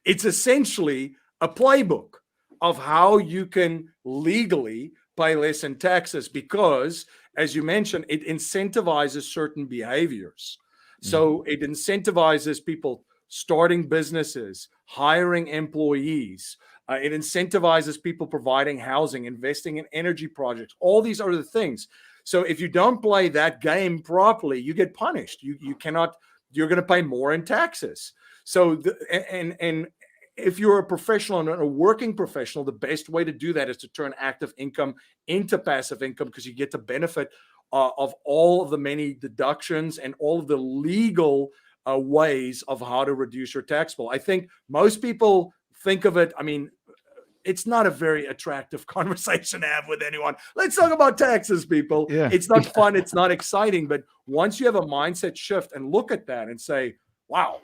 It's essentially a playbook of how you can legally pay less in taxes because, as you mentioned, it incentivizes certain behaviors. So it incentivizes people starting businesses, hiring employees. It incentivizes people providing housing, investing in energy projects, all these other things. So if you don't play that game properly, you get punished. You cannot, you're going to pay more in taxes. So, and if you're a professional and a working professional, the best way to do that is to turn active income into passive income, because you get the benefit of all of the many deductions and all of the legal ways of how to reduce your tax bill. I think most people think of it, I mean, it's not a very attractive conversation to have with anyone. Let's talk about taxes, people. Yeah. It's not fun. It's not exciting. But once you have a mindset shift and look at that and say, wow,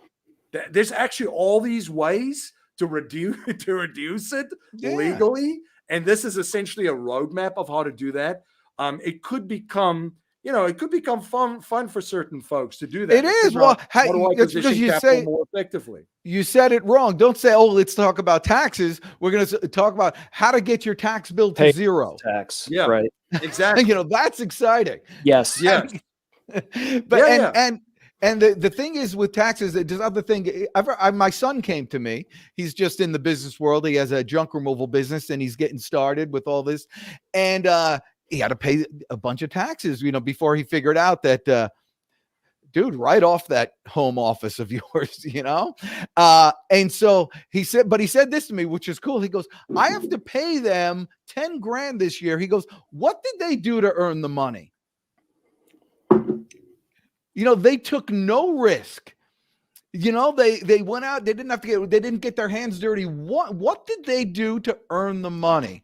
There's actually all these ways to reduce it legally, and this is essentially a roadmap of how to do that. It could become fun for certain folks to do that. It is. Well, it's because you say more effectively. You said it wrong. Don't say, "Oh, let's talk about taxes." We're going to talk about how to get your tax bill to zero. Tax. Yeah, right. Exactly. That's exciting. Yes. Yes. And the thing is with taxes, this other thing. My son came to me. He's just in the business world. He has a junk removal business, and he's getting started with all this. And he had to pay a bunch of taxes, before he figured out that, dude, write off that home office of yours, And so he said this to me, which is cool. He goes, I have to pay them 10 grand this year. He goes, what did they do to earn the money? They took no risk. They went out, they didn't get their hands dirty. What did they do to earn the money?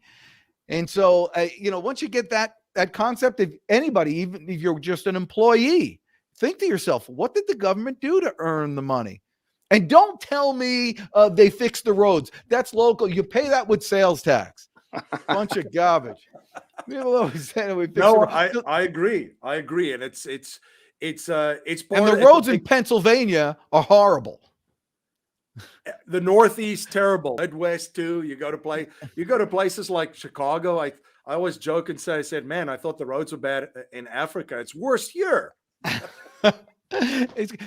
And so, once you get that concept, if anybody, even if you're just an employee, think to yourself, what did the government do to earn the money? And don't tell me they fixed the roads. That's local. You pay that with sales tax. Bunch of garbage. People always say we fix I agree. And it's part and the roads in Pennsylvania are horrible. The Northeast terrible, Midwest too. You go to places like Chicago. I always joke and say, I said, man, I thought the roads were bad in Africa. It's worse here.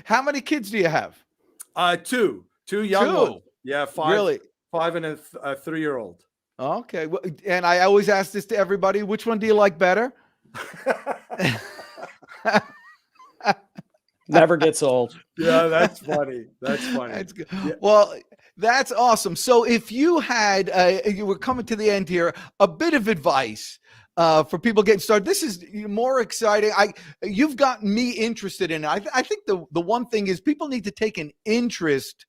How many kids do you have? Two young ones. Yeah, 5 and a 3-year-old. Okay, and I always ask this to everybody: which one do you like better? Never gets old. Yeah, that's funny. That's good. Yeah. Well, that's awesome. So if you had, you were coming to the end here, a bit of advice for people getting started. This is more exciting. You've gotten me interested in it. I think the one thing is people need to take an interest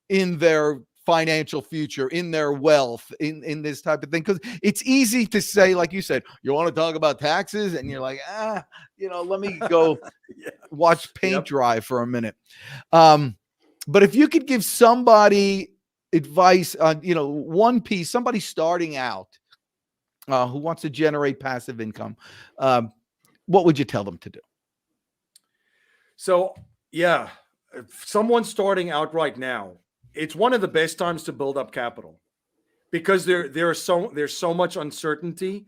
in their financial future, in their wealth, in this type of thing, because it's easy to say, like you said, you want to talk about taxes, and you're like, let me go watch paint dry for a minute. But if you could give somebody advice on, one piece, somebody starting out who wants to generate passive income, what would you tell them to do? So, if someone starting out right now, it's one of the best times to build up capital because there's so much uncertainty.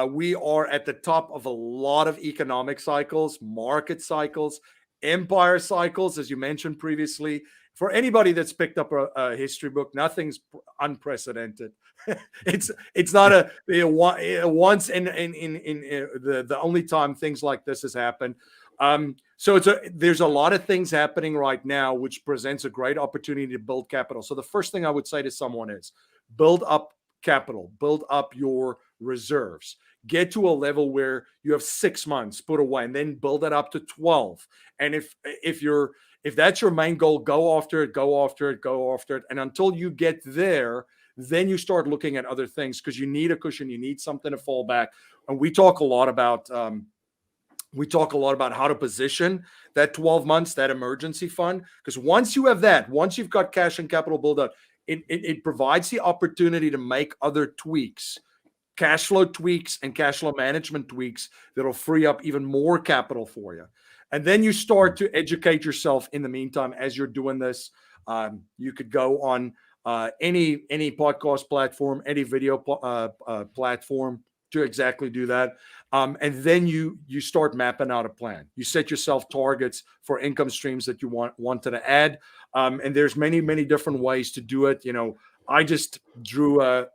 We are at the top of a lot of economic cycles, market cycles, empire cycles, as you mentioned previously. For anybody that's picked up a history book, nothing's unprecedented. It's not once in the only time things like this has happened. So there's a lot of things happening right now, which presents a great opportunity to build capital. So the first thing I would say to someone is build up capital, build up your reserves, get to a level where you have 6 months put away, and then build it up to 12. And if that's your main goal, go after it. And until you get there, then you start looking at other things because you need a cushion, you need something to fall back. And we talk a lot about how to position that 12 months, that emergency fund. Because once you have that, once you've got cash and capital build up, it provides the opportunity to make other tweaks, cash flow tweaks and cash flow management tweaks that'll free up even more capital for you. And then you start to educate yourself in the meantime as you're doing this. You could go on any podcast platform, any video platform to exactly do that. And then you start mapping out a plan. You set yourself targets for income streams that you wanted to add. And there's many, many different ways to do it. I just drew a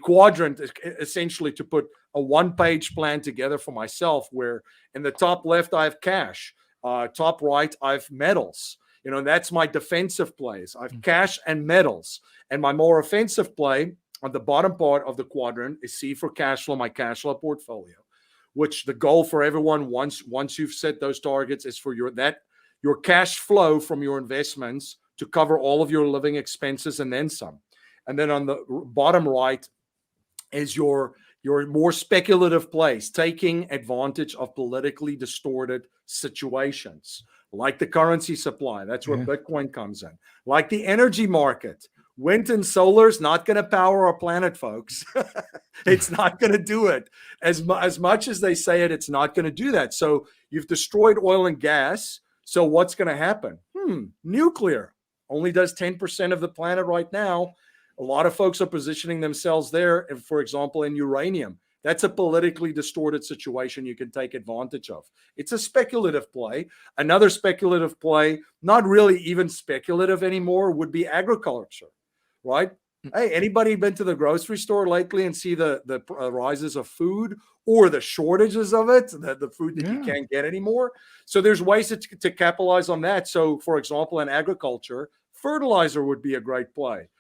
quadrant essentially to put a one-page plan together for myself, where in the top left I have cash, top right I have metals. That's my defensive plays. I have cash and metals, and my more offensive play on the bottom part of the quadrant is C for cash flow, my cash flow portfolio, which the goal for everyone once you've set those targets is for your cash flow from your investments to cover all of your living expenses and then some. And then on the bottom right is your more speculative plays, taking advantage of politically distorted situations like the currency supply. That's where Bitcoin comes in. Like the energy market. Wind and solar is not going to power our planet, folks. It's not going to do it. As much as they say it, it's not going to do that. So you've destroyed oil and gas. So what's going to happen? Nuclear only does 10% of the planet right now. A lot of folks are positioning themselves there, for example, in uranium. That's a politically distorted situation you can take advantage of. It's a speculative play. Another speculative play, not really even speculative anymore, would be agriculture, right? Hey, anybody been to the grocery store lately and see the rises of food or the shortages of it, the food that you can't get anymore? So there's ways to capitalize on that. So, for example, in agriculture, fertilizer would be a great play.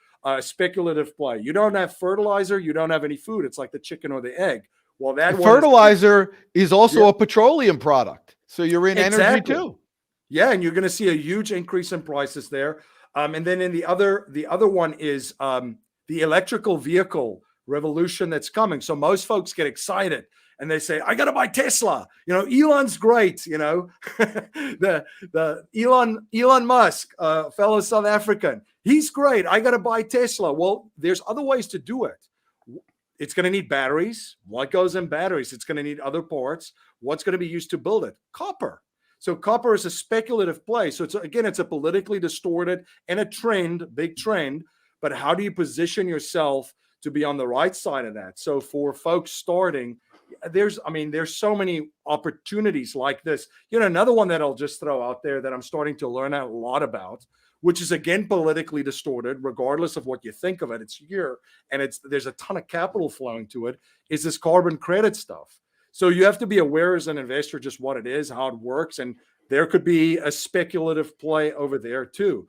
Speculative play. You don't have fertilizer, you don't have any food. It's like the chicken or the egg. Well, that fertilizer is also a petroleum product. So you're in energy too. Yeah, and you're going to see a huge increase in prices there. And then in the other one is the electrical vehicle revolution that's coming. So most folks get excited and they say, I got to buy Tesla. Elon's great. The Elon Musk, fellow South African, he's great. I got to buy Tesla. Well, there's other ways to do it. It's going to need batteries. What goes in batteries? It's going to need other parts. What's going to be used to build it? Copper. So copper is a speculative play. So it's a politically distorted and a trend, big trend. But how do you position yourself to be on the right side of that? So for folks starting, there's so many opportunities like this. Another one that I'll just throw out there that I'm starting to learn a lot about, which is again politically distorted, regardless of what you think of it. It's here, and there's a ton of capital flowing to it. Is this carbon credit stuff? So you have to be aware as an investor just what it is, how it works, and there could be a speculative play over there too.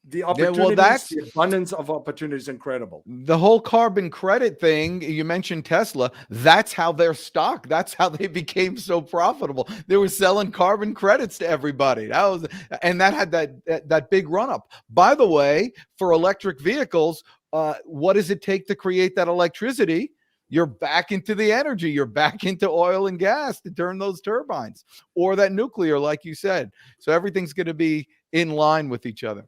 The opportunities, the abundance of opportunities is incredible. The whole carbon credit thing, you mentioned Tesla, that's how their stock, that's how they became so profitable. They were selling carbon credits to everybody. That had that big run up. By the way, for electric vehicles, what does it take to create that electricity? You're back into the energy. You're back into oil and gas to turn those turbines, or that nuclear, like you said. So everything's going to be in line with each other.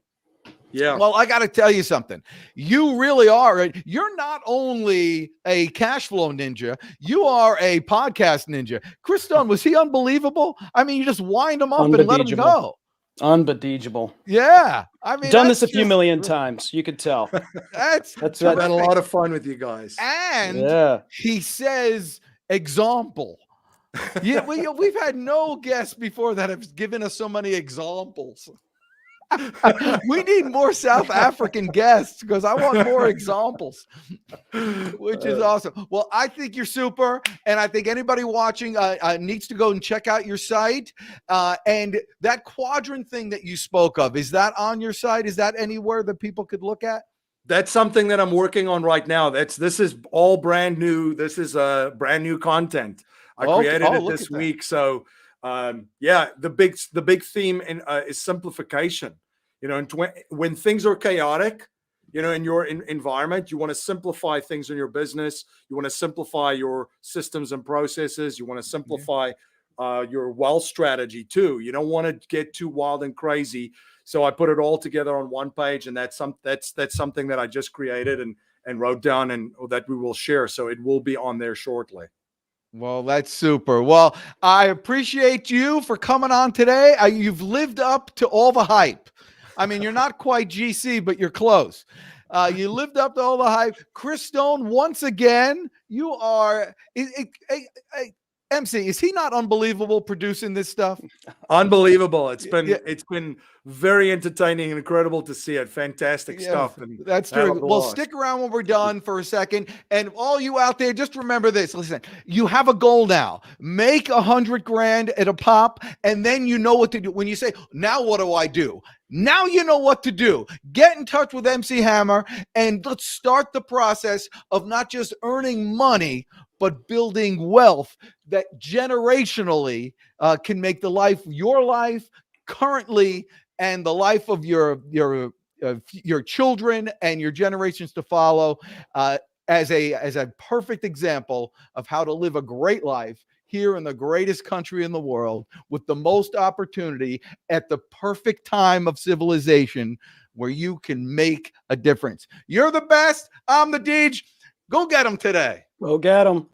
Yeah. Well, I got to tell you something. You really are. You're not only a cash flow ninja, you are a podcast ninja. Chris Stone, was he unbelievable? You just wind him up and let him go. Unbelievable. Yeah. Done this a few million times. You could tell. That's I've had a lot of fun with you guys. And he says example. Yeah, we've had no guests before that have given us so many examples. We need more South African guests because I want more examples, which is awesome. Well, I think you're super, and I think anybody watching needs to go and check out your site. And that quadrant thing that you spoke of, is that on your site? Is that anywhere that people could look at? That's something that I'm working on right now. This is all brand new. This is brand new content. I created it this week. So the big theme is simplification. And when things are chaotic, in your environment, you want to simplify things in your business. You want to simplify your systems and processes. You want to simplify your wealth strategy too. You don't want to get too wild and crazy. So I put it all together on one page, and that's something that I just created and wrote down, and that we will share. So it will be on there shortly. Well, that's super. Well, I appreciate you for coming on today. You've lived up to all the hype. You're not quite GC, but you're close. You lived up to all the hype. Chris Stone, once again, you are MC. Is he not unbelievable producing this stuff? Unbelievable. It's been very entertaining and incredible to see it. Fantastic stuff. And that's true. Well, stick around when we're done for a second. And all you out there, just remember this. Listen, you have a goal now. Make $100,000 at a pop, and then you know what to do. When you say, now what do I do? Now you know what to do. Get in touch with MC Hammer, and let's start the process of not just earning money, but building wealth that generationally can make your life currently and the life of your children and your generations to follow as a perfect example of how to live a great life here in the greatest country in the world with the most opportunity at the perfect time of civilization where you can make a difference. You're the best. I'm the Deej. Go get them today. Go get them.